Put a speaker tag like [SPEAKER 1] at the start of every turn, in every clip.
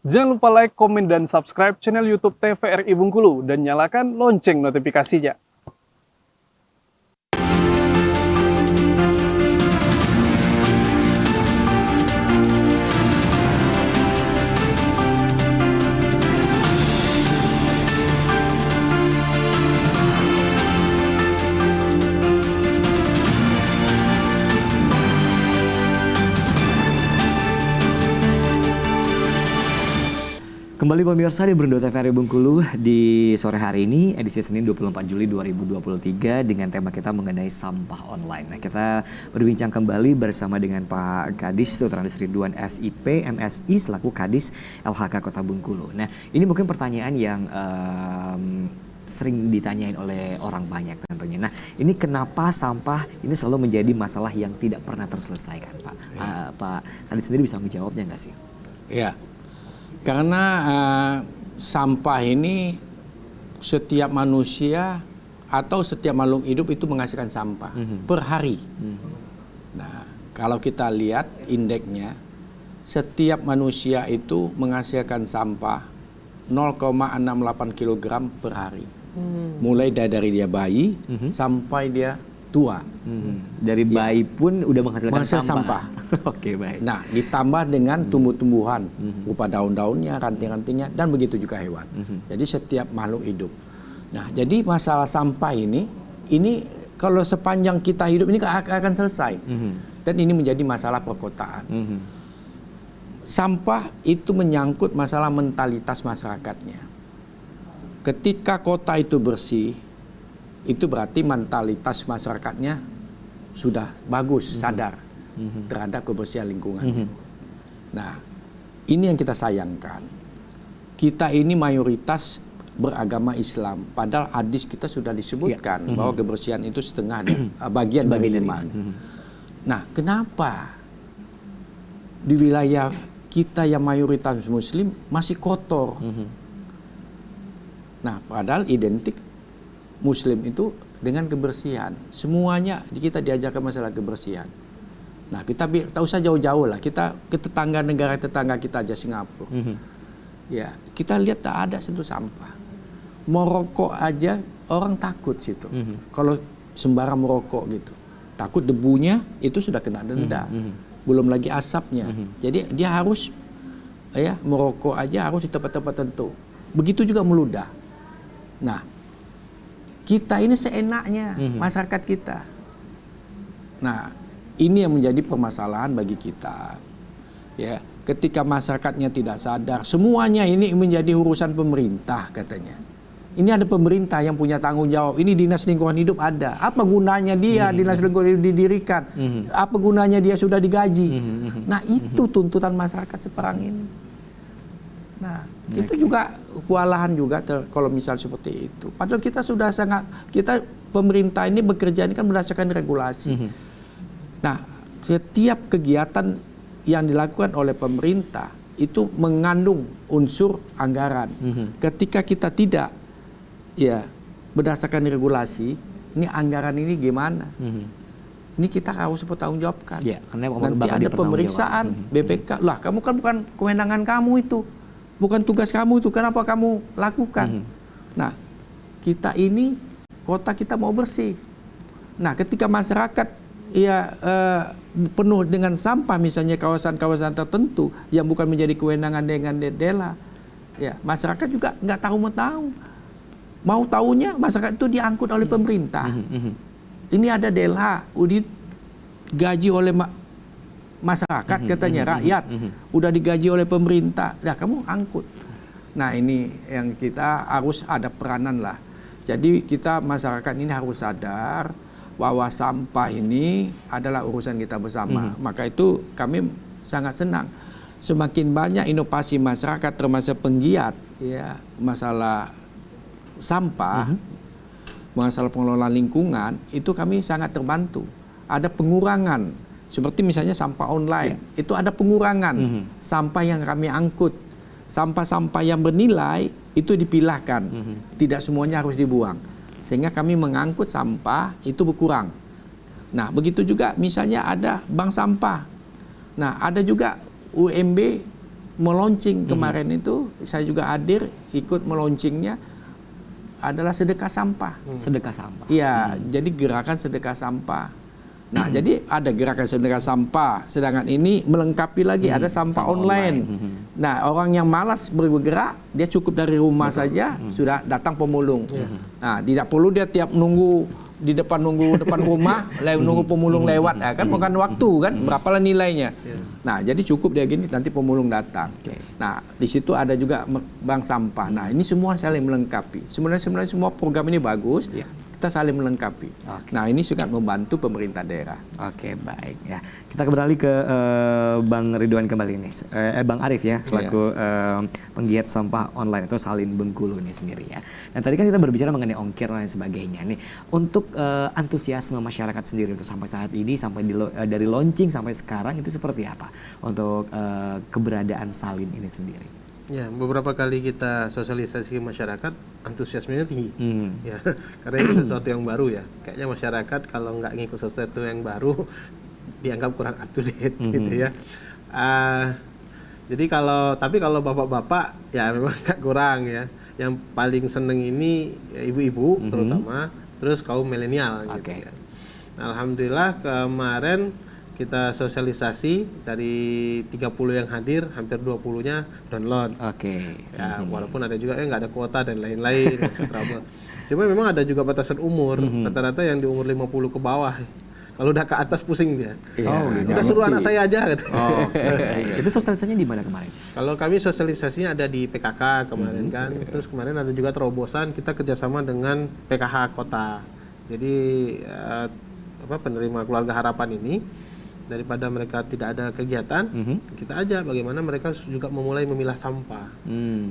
[SPEAKER 1] Jangan lupa like, komen, dan subscribe channel YouTube TVRI Bengkulu dan nyalakan lonceng notifikasinya.
[SPEAKER 2] Kembali pemirsa di Berndo TVRI Bengkulu di sore hari ini, edisi Senin 24 Juli 2023 dengan tema kita mengenai sampah online. Nah, kita berbincang kembali bersama dengan Pak Kadis Sultranis Ridwan SIP MSI selaku Kadis LHK Kota Bengkulu. Nah, ini mungkin pertanyaan yang sering ditanyain oleh orang banyak tentunya. Nah, ini kenapa sampah ini selalu menjadi masalah yang tidak pernah terselesaikan, Pak? Pak Kadis sendiri bisa menjawabnya nggak sih?
[SPEAKER 3] Ya. Karena sampah ini setiap manusia atau setiap makhluk hidup itu menghasilkan sampah per hari. Nah, kalau kita lihat indeksnya, setiap manusia itu menghasilkan sampah 0,68 kg per hari. Mulai dari dia bayi sampai dia tua.
[SPEAKER 2] Dari bayi pun udah menghasilkan sampah.
[SPEAKER 3] Oke, baik. Nah, ditambah dengan tumbuh-tumbuhan, berupa daun-daunnya, ranting-rantingnya, dan begitu juga hewan. Jadi setiap makhluk hidup. Nah, jadi masalah sampah ini kalau sepanjang kita hidup ini akan selesai. Dan ini menjadi masalah perkotaan. Sampah itu menyangkut masalah mentalitas masyarakatnya. Ketika kota itu bersih, itu berarti mentalitas masyarakatnya sudah bagus, sadar terhadap kebersihan lingkungannya. Nah, ini yang kita sayangkan. Kita ini mayoritas beragama Islam, padahal hadis kita sudah disebutkan bahwa kebersihan itu setengah bagian dari iman. Nah, kenapa di wilayah kita yang mayoritas Muslim masih kotor? Nah, padahal identik Muslim itu dengan kebersihan. Semuanya kita diajarkan masalah kebersihan. Nah, kita tahu saja jauh-jauh lah. Kita ke negara tetangga kita aja, Singapura. Ya, kita lihat tak ada sentuh sampah. Merokok aja orang takut situ. Kalau sembarang merokok gitu, takut debunya itu sudah kena denda. Belum lagi asapnya. Jadi dia harus merokok aja harus di tempat-tempat tertentu. Begitu juga meludah. Nah, kita ini seenaknya masyarakat kita. Nah, ini yang menjadi permasalahan bagi kita. Ya, ketika masyarakatnya tidak sadar, semuanya ini menjadi urusan pemerintah katanya. Ini ada pemerintah yang punya tanggung jawab. Ini dinas lingkungan hidup ada. Apa gunanya dia dinas lingkungan hidup didirikan? Apa gunanya dia sudah digaji? Nah, itu tuntutan masyarakat sekarang ini. Nah, kita juga kewalahan juga kalau misal seperti itu. Padahal kita sudah pemerintah ini bekerja ini kan berdasarkan regulasi. Nah, setiap kegiatan yang dilakukan oleh pemerintah itu mengandung unsur anggaran. Ketika kita tidak berdasarkan regulasi, ini anggaran ini gimana? Ini kita harus bertanggungjawabkan. Nanti ada pemeriksaan BPK. Lah, kamu kan bukan kewenangan kamu itu. Bukan tugas kamu itu, kenapa kamu lakukan? Nah, kita ini, kota kita mau bersih. Nah, ketika masyarakat penuh dengan sampah, misalnya kawasan-kawasan tertentu yang bukan menjadi kewenangan dengan dela, ya masyarakat juga nggak tahu. Mau tahunya masyarakat itu diangkut oleh pemerintah. Ini ada dela, digaji oleh masyarakat katanya, rakyat udah digaji oleh pemerintah, dah kamu angkut. Nah, ini yang kita harus ada peranan lah. Jadi kita masyarakat ini harus sadar bahwa sampah ini adalah urusan kita bersama. Maka itu kami sangat senang semakin banyak inovasi masyarakat termasuk penggiat masalah sampah, masalah pengelolaan lingkungan, itu kami sangat terbantu. Ada pengurangan. Seperti misalnya sampah online, itu ada pengurangan sampah yang kami angkut. Sampah-sampah yang bernilai itu dipilahkan, tidak semuanya harus dibuang. Sehingga kami mengangkut sampah itu berkurang. Nah, begitu juga misalnya ada bank sampah. Nah, ada juga UMB meluncing kemarin itu, saya juga hadir ikut meluncingnya adalah sedekah sampah.
[SPEAKER 2] Sedekah sampah.
[SPEAKER 3] Iya, jadi gerakan sedekah sampah. Nah, jadi ada gerakan sedekah sampah, sedangkan ini melengkapi lagi ada sampah online. Nah, orang yang malas bergerak, dia cukup dari rumah saja sudah datang pemulung. Nah, tidak perlu dia tiap nunggu di depan rumah, nunggu pemulung lewat, ya kan bukan waktu kan, berapalah nilainya. Nah, jadi cukup dia gini nanti pemulung datang. Nah, di situ ada juga bank sampah. Nah, ini semua saling melengkapi. Sebenarnya semua program ini bagus. Kita saling melengkapi. Nah, ini juga membantu pemerintah daerah.
[SPEAKER 2] Oke, baik ya. Kita kembali ke Bang Ridwan kembali nih. Bang Arif ya, selaku penggiat sampah online atau Salin Bengkulu ini sendiri ya. Dan tadi kan kita berbicara mengenai ongkir dan lain sebagainya nih. Untuk antusiasme masyarakat sendiri untuk sampai saat ini, sampai dari launching sampai sekarang itu seperti apa untuk keberadaan Salin ini sendiri?
[SPEAKER 4] Ya, beberapa kali kita sosialisasi ke masyarakat, antusiasmenya tinggi. Ya, karena ini sesuatu yang baru ya. Kayaknya masyarakat kalau nggak ngikut sesuatu yang baru, dianggap kurang up to date gitu ya. Jadi tapi kalau bapak-bapak ya memang nggak kurang ya. Yang paling seneng ini ya, ibu-ibu terutama, terus kaum milenial gitu ya. Nah, alhamdulillah kemarin kita sosialisasi dari 30 yang hadir, hampir 20-nya download. Ya, walaupun ada juga nggak ada kuota dan lain-lain. Cuma memang ada juga batasan umur. Rata-rata yang di umur 50 ke bawah. Kalau udah ke atas pusing dia. Udah suruh anak saya aja. Gitu.
[SPEAKER 2] Itu sosialisasinya di mana kemarin?
[SPEAKER 4] Kalau kami sosialisasinya ada di PKK kemarin kan. Terus kemarin ada juga terobosan kita kerjasama dengan PKH Kota. Jadi penerima keluarga harapan ini, daripada mereka tidak ada kegiatan, kita ajak bagaimana mereka juga memulai memilah sampah,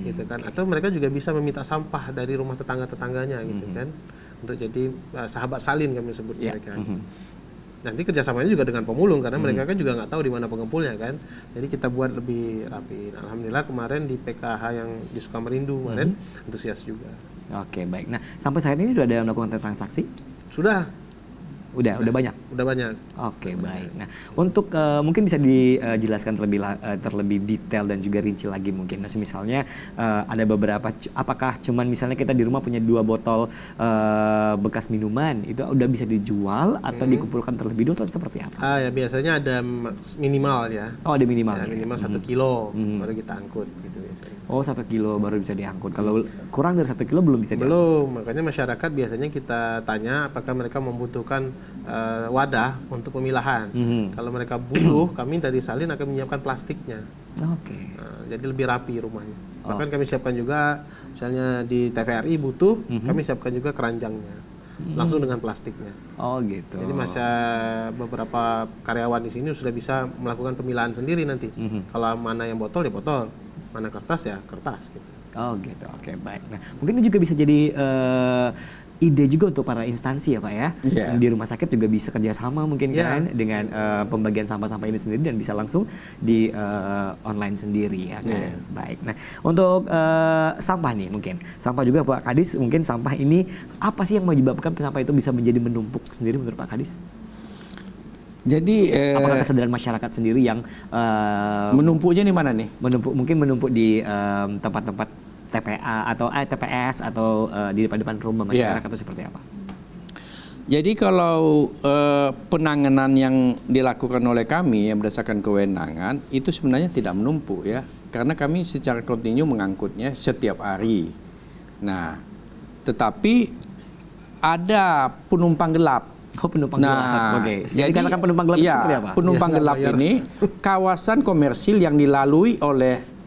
[SPEAKER 4] gitu kan? Atau mereka juga bisa meminta sampah dari rumah tetangga-tetangganya, gitu kan? Untuk jadi sahabat salin kami sebut mereka. Nanti kerjasamanya juga dengan pemulung karena mereka kan juga nggak tahu di mana pengepulnya kan. Jadi kita buat lebih rapi. Nah, alhamdulillah kemarin di PKH yang di Sukamerindu kemarin antusias juga.
[SPEAKER 2] Oke, baik. Nah, sampai saat ini sudah ada yang melakukan transaksi?
[SPEAKER 4] Sudah.
[SPEAKER 2] Udah banyak? Udah banyak. Oke, baik. Nah, untuk mungkin bisa dijelaskan terlebih detail dan juga rinci lagi mungkin. Nah, misalnya ada beberapa, apakah cuman misalnya kita di rumah punya 2 botol bekas minuman, itu udah bisa dijual atau dikumpulkan terlebih dulu atau seperti apa?
[SPEAKER 4] Ya biasanya ada minimal ya.
[SPEAKER 2] Oh, ada minimal.
[SPEAKER 4] Ya, minimal 1 kilo baru kita angkut gitu biasanya.
[SPEAKER 2] Oh, 1 kilo baru bisa diangkut. Kalau kurang dari 1 kilo belum bisa diangkut?
[SPEAKER 4] Belum, makanya masyarakat biasanya kita tanya apakah mereka membutuhkan wadah untuk pemilahan. Kalau mereka butuh, kami dari Salin akan menyiapkan plastiknya. Jadi lebih rapi rumahnya. Bahkan kami siapkan juga, misalnya di TVRI butuh, kami siapkan juga keranjangnya. Langsung dengan plastiknya.
[SPEAKER 2] Oh gitu.
[SPEAKER 4] Jadi beberapa karyawan di sini sudah bisa melakukan pemilahan sendiri nanti. Kalau mana yang botol ya botol, mana kertas ya kertas gitu.
[SPEAKER 2] Oh gitu, oke, baik. Nah, mungkin ini juga bisa jadi ide juga untuk para instansi ya Pak ya. Di rumah sakit juga bisa kerjasama mungkin kan dengan pembagian sampah-sampah ini sendiri dan bisa langsung di online sendiri ya kan. Baik. Nah, untuk sampah nih mungkin. Sampah juga Pak Kadis, mungkin sampah ini apa sih yang menyebabkan sampah itu bisa menjadi menumpuk sendiri menurut Pak Kadis?
[SPEAKER 3] Jadi
[SPEAKER 2] apakah kesadaran masyarakat sendiri yang
[SPEAKER 3] menumpuknya di mana nih?
[SPEAKER 2] Mungkin menumpuk di tempat-tempat TPA atau TPS atau di depan rumah masyarakat atau seperti apa?
[SPEAKER 3] Jadi kalau penanganan yang dilakukan oleh kami yang berdasarkan kewenangan itu sebenarnya tidak menumpuk ya, karena kami secara kontinu mengangkutnya setiap hari. Nah, tetapi ada penumpang gelap.
[SPEAKER 2] Oh, penumpang gelap. Jadi katakan penumpang gelap itu seperti apa?
[SPEAKER 3] Penumpang gelap ini kawasan komersil yang dilalui oleh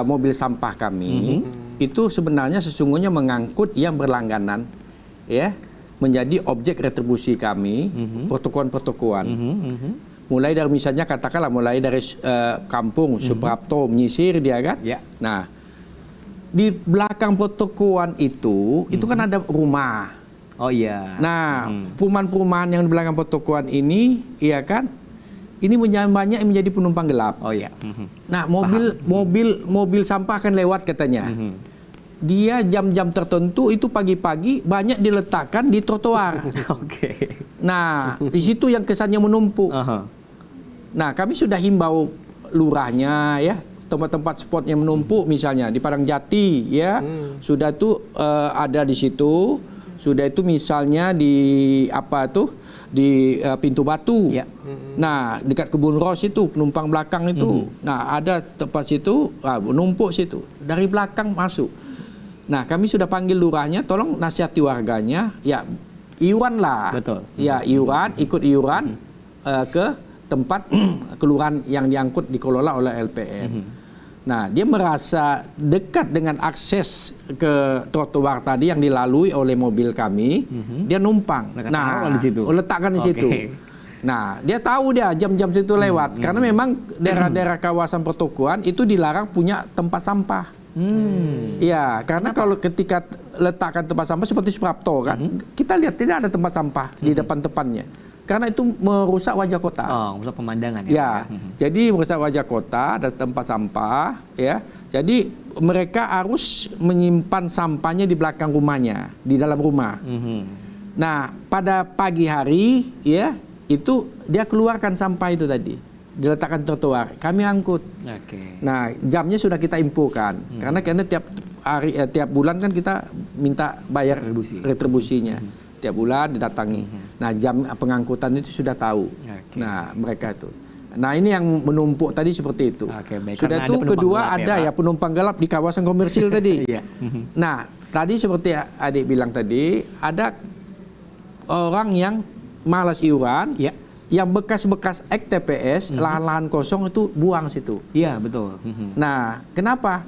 [SPEAKER 3] mobil sampah kami itu sebenarnya sesungguhnya mengangkut yang berlangganan ya, menjadi objek retribusi kami, pertukuan-pertukuan. Mulai dari misalnya katakanlah mulai dari kampung Suprapto menyisir dia kan. Nah, di belakang pertukuan itu kan ada rumah.
[SPEAKER 2] Oh iya.
[SPEAKER 3] Nah, perumahan-perumahan yang di belakang pertukuan ini iya kan, ini banyak yang menjadi penumpang gelap.
[SPEAKER 2] Oh iya.
[SPEAKER 3] Nah, mobil sampah akan lewat katanya. Dia jam-jam tertentu itu pagi-pagi banyak diletakkan di trotoar. Nah, di situ yang kesannya menumpuk. Nah, kami sudah himbau lurahnya ya, tempat-tempat spot yang menumpuk misalnya di Padang Jati ya. Sudah tuh ada di situ. Sudah itu misalnya di apa tuh di Pintu Batu.
[SPEAKER 2] Ya.
[SPEAKER 3] Nah, dekat Kebun Ros itu penumpang belakang itu. Nah, ada tempat situ menumpuk situ. Dari belakang masuk. Nah, kami sudah panggil lurahnya, tolong nasihati warganya, ya iuran lah.
[SPEAKER 2] Betul.
[SPEAKER 3] Ya, iuran, ikut iuran ke tempat kelurahan yang diangkut dikelola oleh LPM. Nah, dia merasa dekat dengan akses ke trotoar tadi yang dilalui oleh mobil kami, dia numpang.
[SPEAKER 2] Nah, di situ.
[SPEAKER 3] Letakkan di situ. Nah, dia tahu dia jam-jam situ lewat karena memang daerah-daerah kawasan pertokoan itu dilarang punya tempat sampah. Ya, karena kalau ketika letakkan tempat sampah seperti Suprapto kan, kita lihat tidak ada tempat sampah di depan-depannya. Karena itu merusak wajah kota.
[SPEAKER 2] Oh, merusak pemandangan
[SPEAKER 3] ya. Jadi merusak wajah kota, ada tempat sampah, ya. Jadi mereka harus menyimpan sampahnya di belakang rumahnya, di dalam rumah. Nah, pada pagi hari, ya, itu dia keluarkan sampah itu tadi, diletakkan trotoar. Kami angkut. Nah, jamnya sudah kita infokan, karena tiap hari, tiap bulan kan kita minta bayar retribusinya. Tiap bulan didatangi. Nah, jam pengangkutan itu sudah tahu. Nah, mereka itu. Nah, ini yang menumpuk tadi seperti itu. Sudah itu kedua ada ya penumpang gelap di kawasan komersil tadi. Nah, tadi seperti adik bilang tadi, ada orang yang malas iuran, yang bekas-bekas TPS, lahan-lahan kosong itu buang situ.
[SPEAKER 2] Iya, betul.
[SPEAKER 3] Nah, kenapa?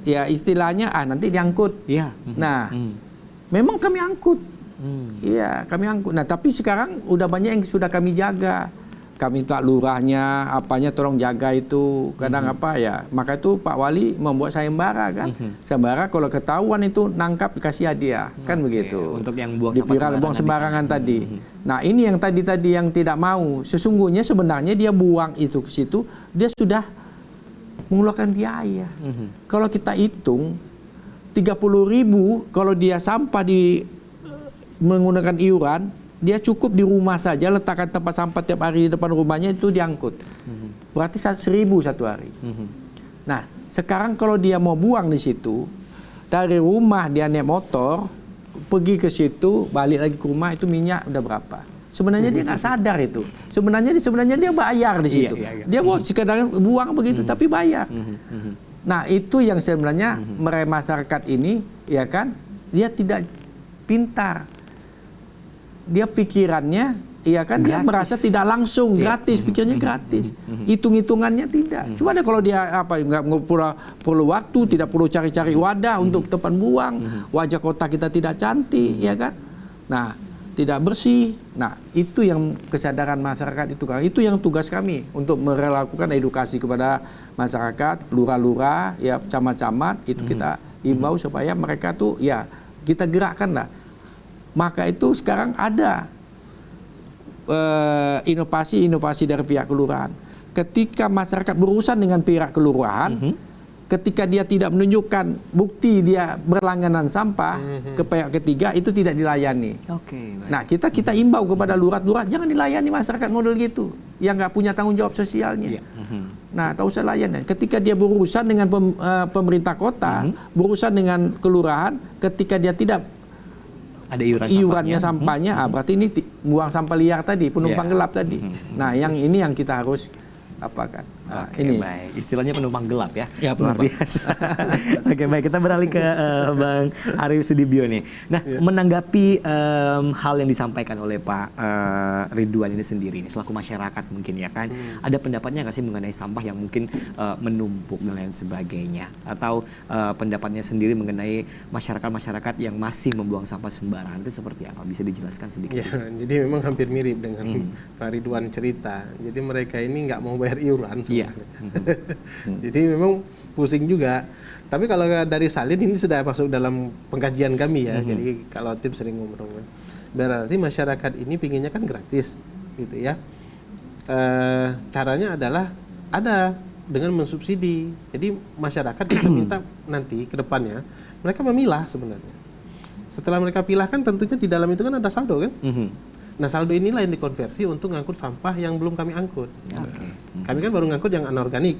[SPEAKER 3] Ya istilahnya nanti diangkut. Nah, memang kami angkut. Iya, kami angkut. Nah, tapi sekarang udah banyak yang sudah kami jaga. Kami minta lurahnya, apanya tolong jaga itu. Kadang apa ya, maka itu Pak Wali membuat sayembara kan. Sayembara kalau ketahuan itu nangkap dikasih hadiah, kan begitu.
[SPEAKER 2] Untuk yang buang
[SPEAKER 3] di viral buang sembarangan tadi. Nah, ini yang tadi yang tidak mau. Sesungguhnya sebenarnya dia buang itu ke situ, dia sudah mengeluarkan biaya. Kalau kita hitung 30.000 kalau dia sampah menggunakan iuran, dia cukup di rumah saja letakkan tempat sampah tiap hari di depan rumahnya itu diangkut. Berarti 1.000 satu hari. Nah, sekarang kalau dia mau buang di situ, dari rumah dia naik motor, pergi ke situ, balik lagi ke rumah itu minyak udah berapa? Sebenarnya dia nggak sadar itu. Sebenarnya dia bayar di situ. Dia mau sekedar buang begitu, tapi bayar. Nah, itu yang sebenarnya masyarakat ini, ya kan, dia tidak pintar. Dia pikirannya, iya kan, dia merasa tidak langsung gratis, pikirnya gratis, hitung-hitungannya tidak. Cuma ada kalau dia nggak perlu waktu, tidak perlu cari-cari wadah untuk tempat buang, wajah kota kita tidak cantik, ya kan. Nah, tidak bersih. Nah, itu yang kesadaran masyarakat itu kan. Itu yang tugas kami untuk melakukan edukasi kepada masyarakat, lurah-lurah, ya camat-camat, itu kita imbau supaya mereka tuh ya kita gerakkan lah. Maka itu sekarang ada inovasi-inovasi dari pihak kelurahan. Ketika masyarakat berurusan dengan pihak kelurahan, ketika dia tidak menunjukkan bukti dia berlangganan sampah ke pihak ketiga, itu tidak dilayani. Nah, kita imbau kepada lurah-lurah jangan dilayani masyarakat model gitu yang nggak punya tanggung jawab sosialnya. Nah, tak usah layan. Ketika dia berurusan dengan pemerintah kota, berurusan dengan kelurahan, ketika dia tidak
[SPEAKER 2] ada
[SPEAKER 3] iurannya sampahnya, berarti ini buang sampah liar tadi, penumpang gelap tadi. Nah, yang ini yang kita harus apakan.
[SPEAKER 2] Ini baik, istilahnya penumpang gelap ya.
[SPEAKER 3] Ya,
[SPEAKER 2] luar biasa. Oke, baik, kita beralih ke Bang Arif Sudibyo nih. Nah, menanggapi hal yang disampaikan oleh Pak Ridwan ini sendiri nih, selaku masyarakat mungkin ya kan, ada pendapatnya nggak sih mengenai sampah yang mungkin menumpuk dan lain sebagainya, atau pendapatnya sendiri mengenai masyarakat yang masih membuang sampah sembarangan itu seperti apa? Bisa dijelaskan sedikit?
[SPEAKER 4] Ya, jadi memang hampir mirip dengan Pak Ridwan cerita. Jadi mereka ini nggak mau bayar iuran. Jadi memang pusing juga. Tapi kalau dari salin ini sudah masuk dalam pengkajian kami ya. Jadi kalau tim sering ngomong, berarti masyarakat ini pinginnya kan gratis, gitu ya. Caranya adalah ada dengan mensubsidi. Jadi masyarakat kita minta nanti ke depannya mereka memilah sebenarnya. Setelah mereka pilahkan tentunya di dalam itu kan ada saldo kan. Nah, saldo inilah yang dikonversi untuk ngangkut sampah yang belum kami angkut. Kami kan baru ngangkut yang anorganik.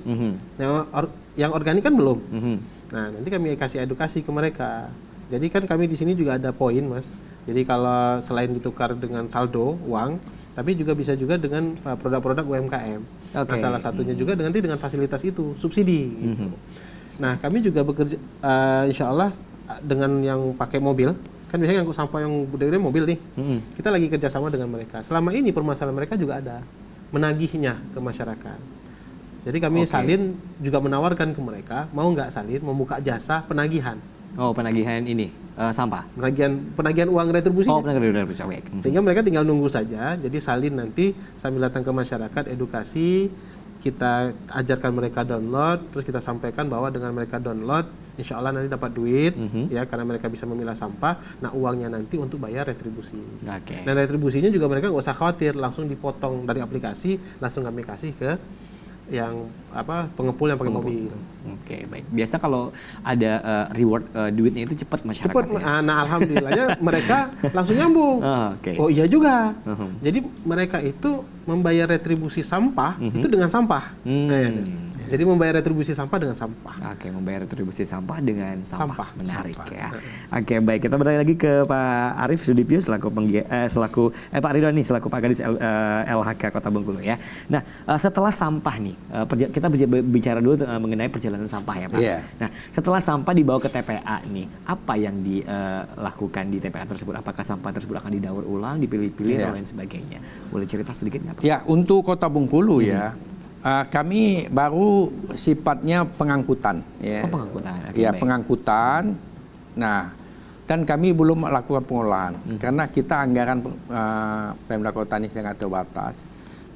[SPEAKER 4] Nah, yang organik kan belum. Nah, nanti kami kasih edukasi ke mereka. Jadi kan kami di sini juga ada poin, Mas. Jadi kalau selain ditukar dengan saldo uang, tapi juga bisa juga dengan produk-produk UMKM. Nah, salah satunya juga dengan fasilitas itu, subsidi. Gitu. Nah, kami juga bekerja, insya Allah dengan yang pakai mobil, kan biasanya ngangkut sampah yang gede-gede mobil nih. Kita lagi kerjasama dengan mereka. Selama ini permasalahan mereka juga ada, menagihnya ke masyarakat. Jadi kami salin juga menawarkan ke mereka, mau nggak salin, membuka jasa penagihan.
[SPEAKER 2] Oh, penagihan ini sampah.
[SPEAKER 4] Penagihan uang retribusi.
[SPEAKER 2] Oh, penagihan retribusi.
[SPEAKER 4] Sehingga mereka tinggal nunggu saja. Jadi salin nanti sambil datang ke masyarakat, edukasi, kita ajarkan mereka download, terus kita sampaikan bahwa dengan mereka download, insya Allah nanti dapat duit, ya karena mereka bisa memilah sampah. Nah, uangnya nanti untuk bayar retribusi. Dan retribusinya juga mereka nggak usah khawatir, langsung dipotong dari aplikasi, langsung kami kasih ke yang pengepul yang pakai mobil.
[SPEAKER 2] Oke, baik. Biasa kalau ada reward duitnya itu cepat masyarakat.
[SPEAKER 4] Cepat. Ya? Nah, alhamdulillahnya mereka langsung nyambung. Oh iya juga. Jadi mereka itu membayar retribusi sampah itu dengan sampah. Jadi membayar retribusi sampah dengan sampah.
[SPEAKER 2] Oke, membayar retribusi sampah dengan sampah. Menarik ya. Oke, baik. Kita beralih lagi ke Pak Arief Sudipyo selaku Pak Ridwan nih selaku Pak Kadis LHK Kota Bengkulu ya. Nah, setelah sampah nih, kita bicara dulu mengenai perjalanan sampah ya Pak.
[SPEAKER 3] Yeah.
[SPEAKER 2] Nah, setelah sampah dibawa ke TPA nih, apa yang dilakukan di TPA tersebut? Apakah sampah tersebut akan didaur ulang, dipilih-pilih dan lain sebagainya? Boleh cerita sedikit nggak Pak?
[SPEAKER 3] Ya, untuk Kota Bengkulu ya. Kami baru sifatnya pengangkutan. Ya.
[SPEAKER 2] Pengangkutan.
[SPEAKER 3] Ya, pengangkutan. Nah, dan kami belum melakukan pengolahan karena kita anggaran Pemda Kota ini sangat terbatas.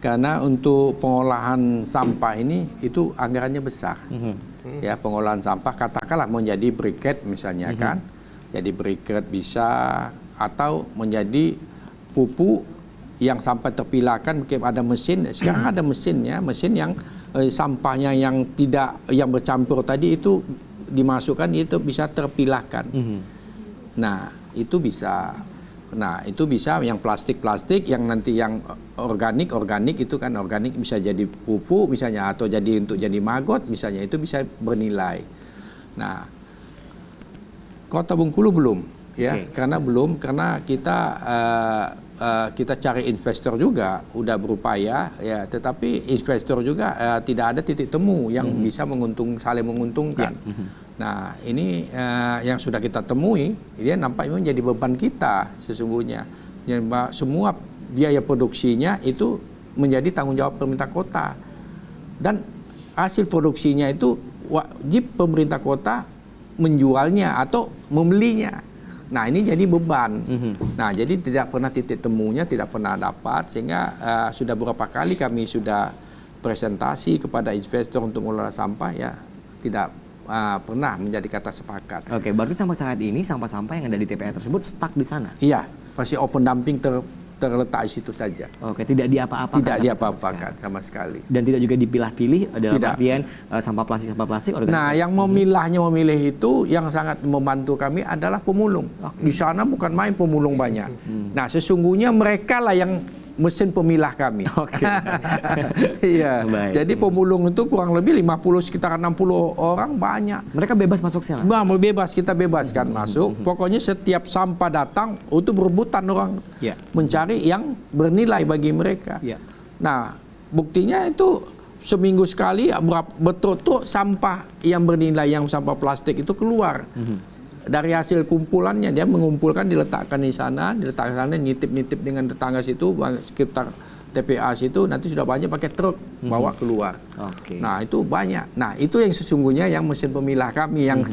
[SPEAKER 3] Karena untuk pengolahan sampah ini itu anggarannya besar. Ya, pengolahan sampah katakanlah menjadi briket misalnya kan. Jadi briket bisa atau menjadi pupuk yang sampai terpilahkan, mungkin ada mesin. Sekarang ada mesinnya, mesin yang sampahnya yang bercampur tadi itu dimasukkan, itu bisa terpilahkan. Nah, itu bisa. Nah, itu bisa yang plastik yang nanti yang organik itu kan organik bisa jadi pupuk misalnya atau jadi untuk jadi maggot misalnya, itu bisa bernilai. Nah, Kota Bengkulu belum ya, karena kita cari investor juga, udah berupaya ya, tetapi investor juga tidak ada titik temu yang bisa saling menguntungkan. Nah, ini yang sudah kita temui, dia nampaknya menjadi beban kita sesungguhnya. Semua biaya produksinya itu menjadi tanggung jawab pemerintah kota, dan hasil produksinya itu wajib pemerintah kota menjualnya atau membelinya. Nah, ini jadi beban. Nah, jadi tidak pernah titik temunya, tidak pernah dapat, sehingga sudah beberapa kali kami sudah presentasi kepada investor untuk mengelola sampah, ya tidak pernah menjadi kata sepakat.
[SPEAKER 2] Oke, berarti sampai saat ini sampah-sampah yang ada di TPA tersebut stuck di sana?
[SPEAKER 3] Iya, masih open dumping terletak di situ saja.
[SPEAKER 2] Oke, tidak diapa-apakan.
[SPEAKER 3] Tidak diapa-apakan sama sekali.
[SPEAKER 2] Dan tidak juga dipilah-pilih dalam artian sampah plastik organik.
[SPEAKER 3] Nah, yang memilih itu yang sangat membantu kami adalah pemulung. Di sana bukan main pemulung banyak. Nah, sesungguhnya mereka lah yang mesin pemilah kami. Iya. Jadi pemulung itu kurang lebih sekitar 60 orang banyak.
[SPEAKER 2] Mereka bebas masuk sana?
[SPEAKER 3] Bebas, kita bebaskan masuk. Pokoknya setiap sampah datang itu berebutan orang mencari yang bernilai bagi mereka. Nah, buktinya itu seminggu sekali betul-betul sampah yang bernilai, yang sampah plastik itu keluar. Dari hasil kumpulannya, dia mengumpulkan, diletakkan di sana, nitip-nitip dengan tetangga situ, sekitar TPA situ, nanti sudah banyak pakai truk bawa keluar. Nah, itu banyak. Nah, itu yang sesungguhnya yang mesin pemilah kami, yang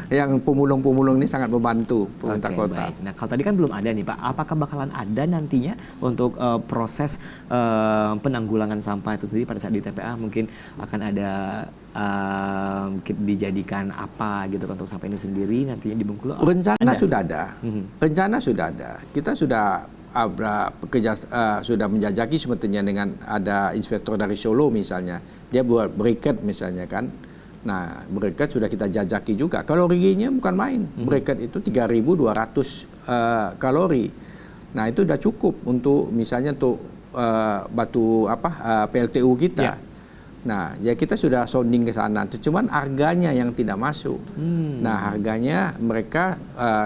[SPEAKER 3] yang pemulung-pemulung ini sangat membantu pemerintah kota.
[SPEAKER 2] Baik. Nah, kalau tadi kan belum ada nih Pak, apakah bakalan ada nantinya untuk proses penanggulangan sampah itu sendiri pada saat di TPA? Mungkin akan ada dijadikan apa gitu untuk sampah ini sendiri nantinya di Bengkulu?
[SPEAKER 3] Rencana sudah ada. Rencana sudah ada. Kita sudah sudah menjajaki sebetulnya dengan ada inspektor dari Solo misalnya. Dia buat briket misalnya kan. Nah, briket sudah kita jajaki juga. Kalorinya bukan main. Briket itu 3.200 kalori. Nah, itu sudah cukup untuk misalnya untuk batu PLTU kita. Nah, ya kita sudah sounding ke sana. Cuman harganya yang tidak masuk. Nah, harganya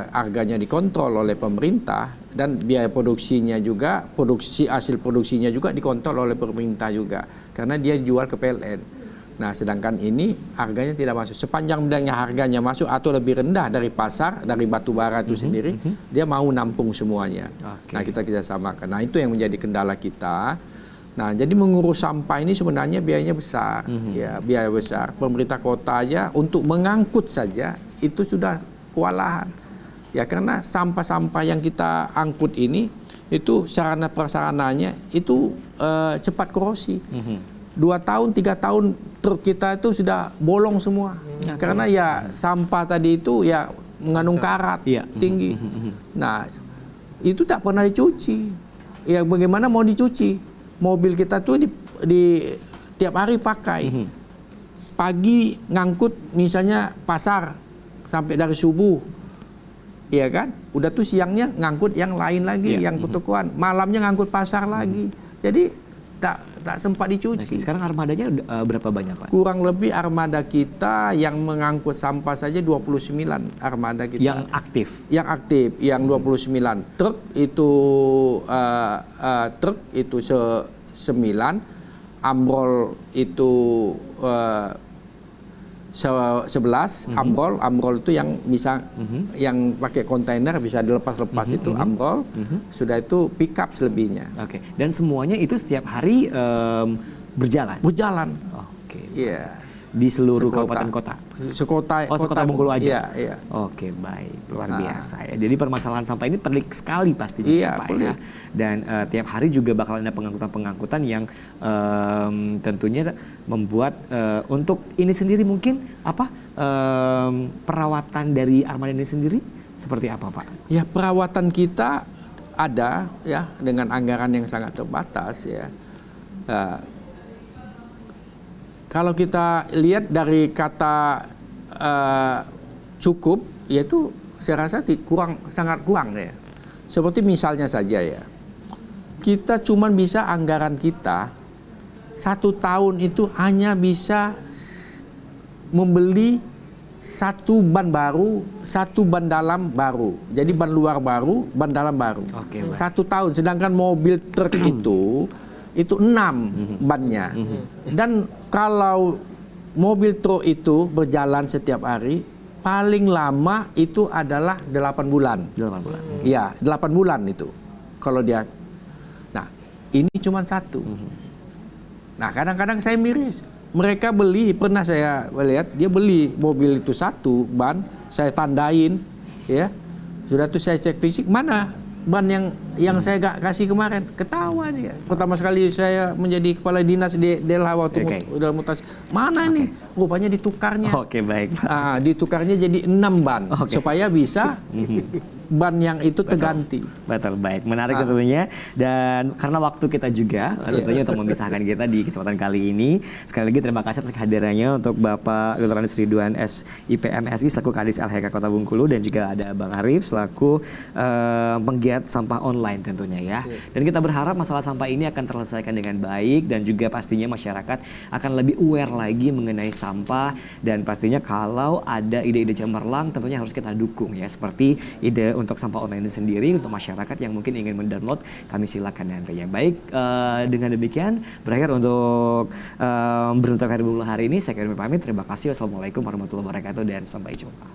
[SPEAKER 3] harganya dikontrol oleh pemerintah dan biaya produksinya juga, hasil produksinya juga dikontrol oleh pemerintah juga. Karena dia jual ke PLN. Nah, sedangkan ini harganya tidak masuk. Sepanjang bilangnya harganya masuk atau lebih rendah dari pasar, dari batu bara itu sendiri, dia mau nampung semuanya. Nah, kita samakan. Nah, itu yang menjadi kendala kita. Nah, jadi mengurus sampah ini sebenarnya biayanya besar, ya, biaya besar. Pemerintah kota aja untuk mengangkut saja itu sudah kewalahan. Ya, karena sampah-sampah yang kita angkut ini itu sarana prasarananya itu cepat korosi. 2 tahun, 3 tahun truk kita itu sudah bolong semua. Karena ya sampah tadi itu ya mengandung karat tinggi. Nah, itu tak pernah dicuci. Ya bagaimana mau dicuci? Mobil kita tuh di tiap hari pakai. Pagi ngangkut misalnya pasar sampai dari subuh. Iya kan? Udah tuh siangnya ngangkut yang lain lagi, yang kutukuan. Malamnya ngangkut pasar lagi. Jadi tak sempat dicuci.
[SPEAKER 2] Sekarang armadanya berapa banyak, Pak?
[SPEAKER 3] Kurang lebih armada kita yang mengangkut sampah saja 29 armada kita.
[SPEAKER 2] Yang aktif?
[SPEAKER 3] Yang aktif, yang 29. Truk itu 9, ambrol itu 11, ambrol itu yang bisa yang pakai kontainer bisa dilepas-lepas itu ambrol, sudah itu pick up selebihnya.
[SPEAKER 2] Oke. Dan semuanya itu setiap hari berjalan.
[SPEAKER 3] Berjalan.
[SPEAKER 2] Oke.
[SPEAKER 3] Iya.
[SPEAKER 2] Di seluruh kabupaten kota.
[SPEAKER 3] Sekota.
[SPEAKER 2] Oh, sekota Bengkulu aja.
[SPEAKER 3] Iya.
[SPEAKER 2] Oke, baik. Luar biasa ya. Jadi permasalahan sampah ini pelik sekali pastinya,
[SPEAKER 3] iya,
[SPEAKER 2] Pak ya. Dan tiap hari juga bakal ada pengangkutan-pengangkutan yang tentunya membuat untuk ini sendiri mungkin perawatan dari armada ini sendiri seperti apa, Pak?
[SPEAKER 3] Ya, perawatan kita ada ya dengan anggaran yang sangat terbatas ya. Kalau kita lihat dari kata cukup, yaitu saya rasa sangat kurang ya. Seperti misalnya saja ya, kita cuma bisa anggaran kita 1 tahun itu hanya bisa membeli 1 ban baru, 1 ban dalam baru. Jadi ban luar baru, ban dalam baru. 1 tahun, sedangkan mobil truk itu 6 bannya. Dan kalau mobil truk itu berjalan setiap hari, paling lama itu adalah 8 bulan.
[SPEAKER 2] 8 bulan.
[SPEAKER 3] Iya, 8 bulan itu. Kalau dia. Nah, ini cuma 1. Nah, kadang-kadang saya miris. Mereka beli, pernah saya lihat, dia beli mobil itu 1 ban, saya tandain, ya. Sudah tuh saya cek fisik, mana ban yang saya gak kasih kemarin, ketawa dia. Pertama sekali saya menjadi kepala dinas di Delha waktu dalam mutasi, mana nih? Rupanya ditukarnya.
[SPEAKER 2] Oke, baik, Pak.
[SPEAKER 3] Ditukarnya jadi 6 ban supaya bisa ban yang itu terganti.
[SPEAKER 2] Betul, baik. Menarik tentunya. Dan karena waktu kita juga tentunya untuk memisahkan kita di kesempatan kali ini. Sekali lagi terima kasih atas kehadirannya untuk Bapak Dr. Andes Ridwan SIP MSI selaku Kadis LHK Kota Bengkulu, dan juga ada Bang Arif selaku penggiat sampah online tentunya ya. Dan kita berharap masalah sampah ini akan terselesaikan dengan baik, dan juga pastinya masyarakat akan lebih aware lagi mengenai sampah, dan pastinya kalau ada ide-ide cemerlang tentunya harus kita dukung ya, seperti ide untuk sampah online ini sendiri untuk masyarakat yang mungkin ingin mendownload, kami silakan nantinya. Baik, dengan demikian berakhir untuk beruntung hari ini. Saya Kevin pamit. Terima kasih. Wassalamualaikum warahmatullahi wabarakatuh dan sampai jumpa.